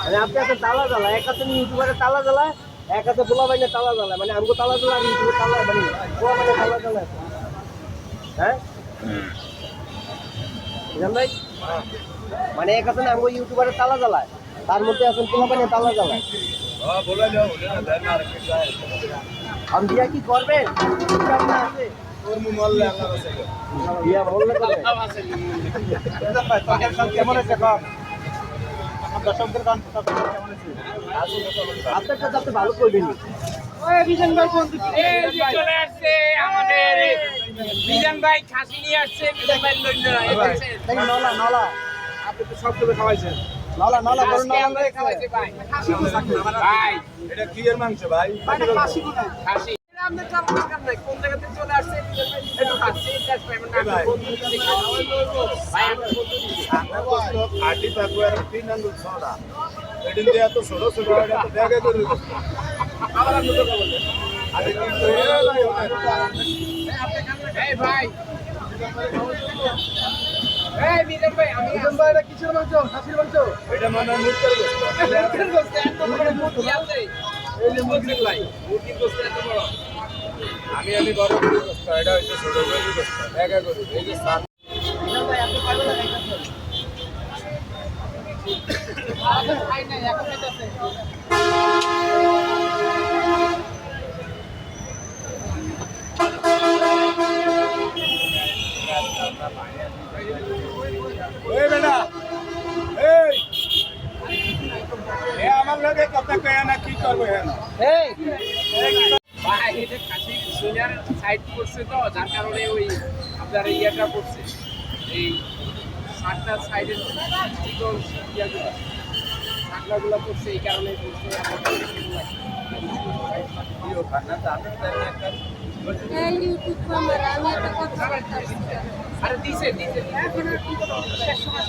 মানে আপনি একটা তালা জ্বালা, এক হাতে ইউটিউবারে তালা জ্বালায়, এক হাতে পোলা বাইনে তালা জ্বালায়, মানে আমগো তালা জ্বালা আর ইউটিউবে তালা মানে পোলা বাইনে তালা জ্বালায়। হ্যাঁ বুঝলেন ভাই? মানে এক হাতে আমগো ইউটিউবারে তালা জ্বালায়, তার মধ্যে আছেন পোলা বাইনে তালা জ্বালায়। আমি বিয়া কি করবেন? আছে বিয়া বললে করবেন। কেমন আছে দর্শকদের গান কেমন আছে? আপনার কাছে আপনি ভালো করবেন। চলে আসছে আমাদের বিজন ভাই খাসি নিয়ে আসছে। বিজন ভাই নলা নলা আপনি তো সব করে খাওয়াইছেন। নলা নলা বড় নলা আমরা খাওয়াইছে ভাই। ভাই এটা কি এর মাংস ভাই? খাসি আমাদের চাপ দরকার নাই, কোন জায়গাতে চলে আসছে বিজন ভাই একটু খাচ্ছি জাস্ট পেমেন্ট না বন্ধু দিতে ভাই আমরা বন্ধু দিছি আটি তারপর তিন আঙ্গুল ছড়া এদিন দিয়ে এত ছোট ছোট এটা তো দেখা করে আবার আমরা তো বলবো আরে কিন্তু এই ভাই এই বিজন ভাই আমি ভাই এটা কিসের মাংস? খাসির মাংস? এটা মানে মুরগির গোশত। মুরগির গোশত এত বড় মুরগি আছে। এই যে মুরগির ভাই মুরগির গোশত এত বড়। আমি বড় করে গোশত, এটা হচ্ছে ছোট করে গোশত। দেখা করে এই যে সাত খাই নাই এখন খাইতেছে। এই বেটা এই এ আমার লগে কথা কয় না, কি করব হেন? এই ভাই এটা খাসি সোনার সাইড করছে তো যার কারণে ওই আপনার ইয়েটা করছে এই সাতটা সাইডের চিকন ইয়াগুলো সাতলাগুলো করছে এই কারণে করছে। এই ইউটিউব আমার আমি একটা কথা আরে দিছে দিছে এখন আর কি শেষ সময়